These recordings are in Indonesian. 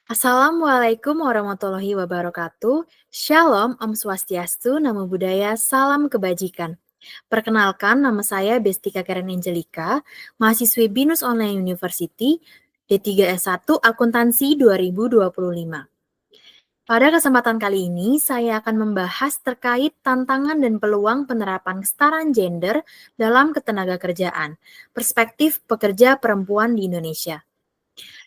Assalamualaikum warahmatullahi wabarakatuh. Shalom, Om Swastiastu, Namo Buddhaya, Salam Kebajikan. Perkenalkan, nama saya Bestika Karen Angelika, mahasiswi BINUS Online University, D3S1 Akuntansi 2025. Pada kesempatan kali ini, saya akan membahas terkait tantangan dan peluang penerapan kesetaraan gender dalam ketenagakerjaan, perspektif pekerja perempuan di Indonesia.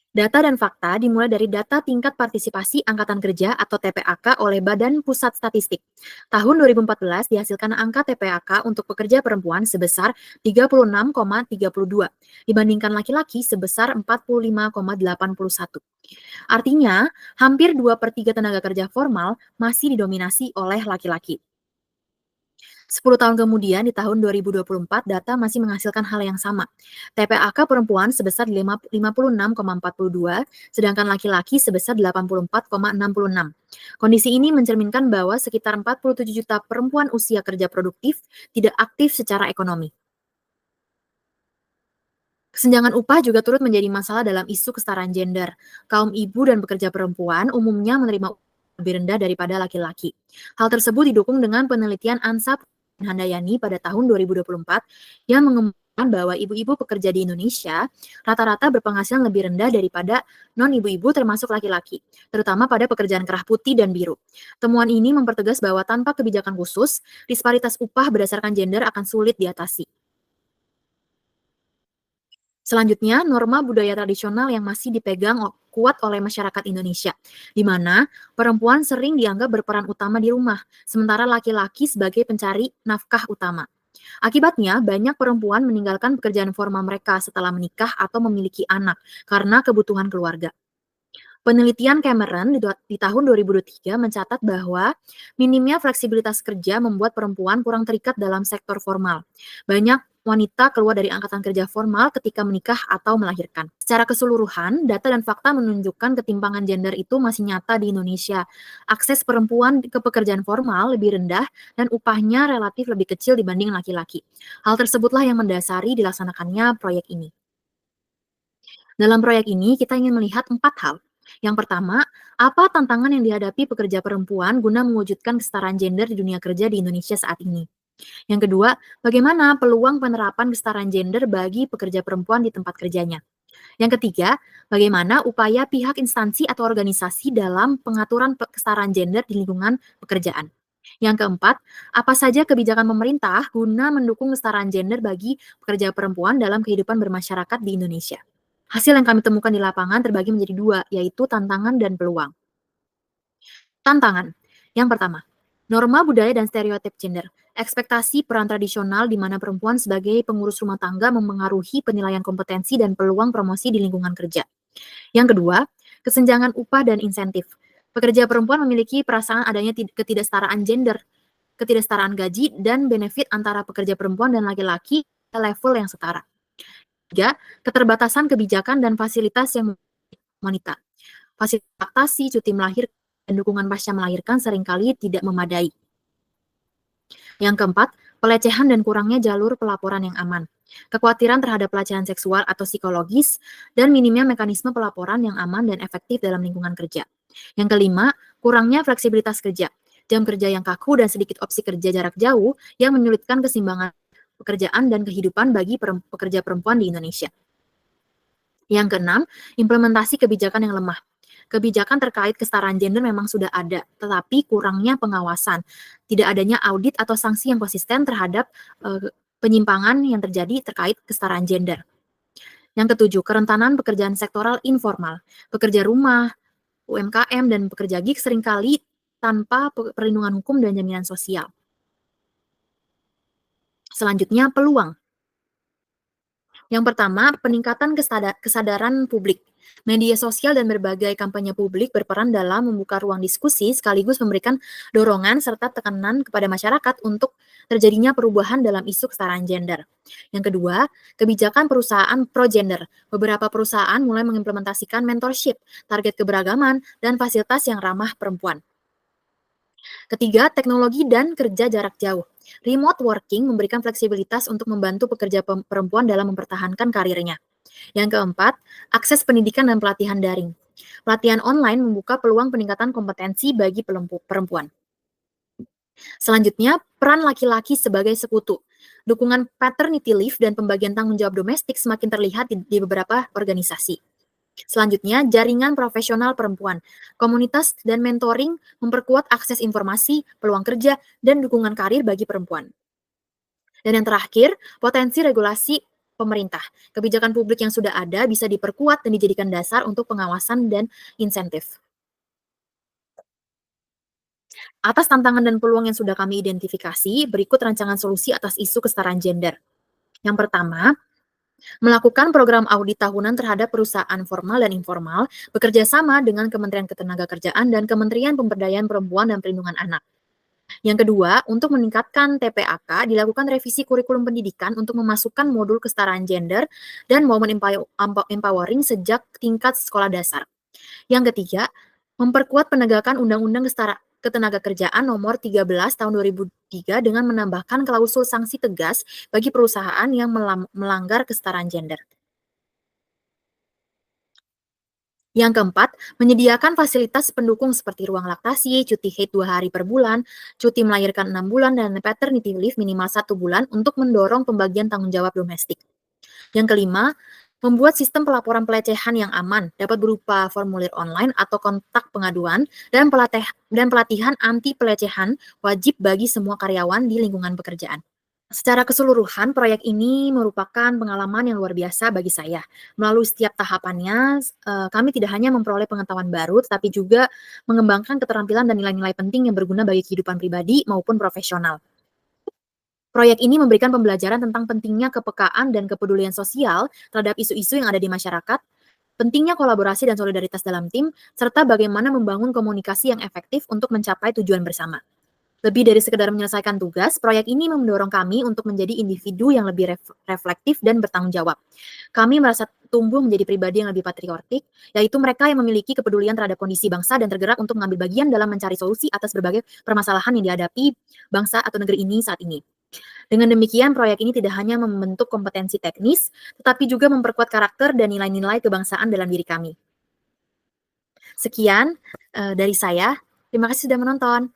Data dan fakta dimulai dari data tingkat partisipasi angkatan kerja atau TPAK oleh Badan Pusat Statistik. Tahun 2014 dihasilkan angka TPAK untuk pekerja perempuan sebesar 36,32 dibandingkan laki-laki sebesar 45,81. Artinya, hampir 2 per 3 tenaga kerja formal masih didominasi oleh laki-laki. 10 tahun kemudian di tahun 2024 data masih menghasilkan hal yang sama. TPAK perempuan sebesar 56,42, sedangkan laki-laki sebesar 84,66. Kondisi ini mencerminkan bahwa sekitar 47 juta perempuan usia kerja produktif tidak aktif secara ekonomi. Kesenjangan upah juga turut menjadi masalah dalam isu kesetaraan gender. Kaum ibu dan pekerja perempuan umumnya menerima upah lebih rendah daripada laki-laki. Hal tersebut didukung dengan penelitian ANSA Handayani pada tahun 2024 yang mengembangkan bahwa ibu-ibu pekerja di Indonesia rata-rata berpenghasilan lebih rendah daripada non-ibu-ibu termasuk laki-laki, terutama pada pekerjaan kerah putih dan biru. Temuan ini mempertegas bahwa tanpa kebijakan khusus, disparitas upah berdasarkan gender akan sulit diatasi. Selanjutnya, norma budaya tradisional yang masih dipegang kuat oleh masyarakat Indonesia, di mana perempuan sering dianggap berperan utama di rumah, sementara laki-laki sebagai pencari nafkah utama. Akibatnya, banyak perempuan meninggalkan pekerjaan formal mereka setelah menikah atau memiliki anak karena kebutuhan keluarga. Penelitian Cameron di tahun 2023 mencatat bahwa minimnya fleksibilitas kerja membuat perempuan kurang terikat dalam sektor formal. Banyak wanita keluar dari angkatan kerja formal ketika menikah atau melahirkan. Secara keseluruhan, data dan fakta menunjukkan ketimpangan gender itu masih nyata di Indonesia. Akses perempuan ke pekerjaan formal lebih rendah dan upahnya relatif lebih kecil dibanding laki-laki. Hal tersebutlah yang mendasari dilaksanakannya proyek ini. Dalam proyek ini, kita ingin melihat 4 hal. Yang pertama, apa tantangan yang dihadapi pekerja perempuan guna mewujudkan kesetaraan gender di dunia kerja di Indonesia saat ini? Yang kedua, bagaimana peluang penerapan kesetaraan gender bagi pekerja perempuan di tempat kerjanya? Yang ketiga, bagaimana upaya pihak instansi atau organisasi dalam pengaturan kesetaraan gender di lingkungan pekerjaan? Yang keempat, apa saja kebijakan pemerintah guna mendukung kesetaraan gender bagi pekerja perempuan dalam kehidupan bermasyarakat di Indonesia? Hasil yang kami temukan di lapangan terbagi menjadi dua, yaitu tantangan dan peluang. Tantangan. Yang pertama, norma budaya dan stereotip gender. Ekspektasi peran tradisional di mana perempuan sebagai pengurus rumah tangga memengaruhi penilaian kompetensi dan peluang promosi di lingkungan kerja. Yang kedua, kesenjangan upah dan insentif. Pekerja perempuan memiliki perasaan adanya ketidaksetaraan gender, ketidaksetaraan gaji, dan benefit antara pekerja perempuan dan laki-laki pada level yang setara. Tiga, keterbatasan kebijakan dan fasilitas yang wanita. Fasilitas laktasi, cuti melahirkan, dan dukungan pasca melahirkan seringkali tidak memadai. Yang keempat, pelecehan dan kurangnya jalur pelaporan yang aman. Kekhawatiran terhadap pelecehan seksual atau psikologis, dan minimnya mekanisme pelaporan yang aman dan efektif dalam lingkungan kerja. Yang kelima, kurangnya fleksibilitas kerja. Jam kerja yang kaku dan sedikit opsi kerja jarak jauh yang menyulitkan keseimbangan pekerjaan dan kehidupan bagi pekerja perempuan di Indonesia. Yang keenam, implementasi kebijakan yang lemah. Kebijakan terkait kesetaraan gender memang sudah ada, tetapi kurangnya pengawasan, tidak adanya audit atau sanksi yang konsisten terhadap penyimpangan yang terjadi terkait kesetaraan gender. Yang ketujuh, kerentanan pekerjaan sektoral informal. Pekerja rumah, UMKM, dan pekerja gig seringkali tanpa perlindungan hukum dan jaminan sosial. Selanjutnya, peluang. Yang pertama, peningkatan kesadaran publik. Media sosial dan berbagai kampanye publik berperan dalam membuka ruang diskusi sekaligus memberikan dorongan serta tekanan kepada masyarakat untuk terjadinya perubahan dalam isu kesetaraan gender. Yang kedua, kebijakan perusahaan pro-gender. Beberapa perusahaan mulai mengimplementasikan mentorship, target keberagaman, dan fasilitas yang ramah perempuan. Ketiga, teknologi dan kerja jarak jauh. Remote working memberikan fleksibilitas untuk membantu pekerja perempuan dalam mempertahankan karirnya. Yang keempat, akses pendidikan dan pelatihan daring. Pelatihan online membuka peluang peningkatan kompetensi bagi perempuan. Selanjutnya, peran laki-laki sebagai sekutu. Dukungan paternity leave dan pembagian tanggung jawab domestik semakin terlihat di beberapa organisasi. Selanjutnya, jaringan profesional perempuan. Komunitas dan mentoring memperkuat akses informasi, peluang kerja, dan dukungan karir bagi perempuan. Dan yang terakhir, potensi regulasi pemerintah. Kebijakan publik yang sudah ada bisa diperkuat dan dijadikan dasar untuk pengawasan dan insentif. Atas tantangan dan peluang yang sudah kami identifikasi, berikut rancangan solusi atas isu kesetaraan gender. Yang pertama, melakukan program audit tahunan terhadap perusahaan formal dan informal, bekerja sama dengan Kementerian Ketenagakerjaan dan Kementerian Pemberdayaan Perempuan dan Perlindungan Anak. Yang kedua, untuk meningkatkan TPAK, dilakukan revisi kurikulum pendidikan untuk memasukkan modul kesetaraan gender dan women empowering sejak tingkat sekolah dasar. Yang ketiga, memperkuat penegakan Undang-Undang Ketenagakerjaan Nomor 13 Tahun 2003 dengan menambahkan klausul sanksi tegas bagi perusahaan yang melanggar kesetaraan gender. Yang keempat, menyediakan fasilitas pendukung seperti ruang laktasi, cuti haid 2 hari per bulan, cuti melahirkan 6 bulan, dan paternity leave minimal 1 bulan untuk mendorong pembagian tanggung jawab domestik. Yang kelima, membuat sistem pelaporan pelecehan yang aman, dapat berupa formulir online atau kontak pengaduan, dan pelatihan anti pelecehan wajib bagi semua karyawan di lingkungan pekerjaan. Secara keseluruhan, proyek ini merupakan pengalaman yang luar biasa bagi saya. Melalui setiap tahapannya, kami tidak hanya memperoleh pengetahuan baru, tetapi juga mengembangkan keterampilan dan nilai-nilai penting yang berguna bagi kehidupan pribadi maupun profesional. Proyek ini memberikan pembelajaran tentang pentingnya kepekaan dan kepedulian sosial terhadap isu-isu yang ada di masyarakat, pentingnya kolaborasi dan solidaritas dalam tim, serta bagaimana membangun komunikasi yang efektif untuk mencapai tujuan bersama. Lebih dari sekedar menyelesaikan tugas, proyek ini mendorong kami untuk menjadi individu yang lebih reflektif dan bertanggung jawab. Kami merasa tumbuh menjadi pribadi yang lebih patriotik, yaitu mereka yang memiliki kepedulian terhadap kondisi bangsa dan tergerak untuk mengambil bagian dalam mencari solusi atas berbagai permasalahan yang dihadapi bangsa atau negeri ini saat ini. Dengan demikian, proyek ini tidak hanya membentuk kompetensi teknis, tetapi juga memperkuat karakter dan nilai-nilai kebangsaan dalam diri kami. Sekian dari saya. Terima kasih sudah menonton.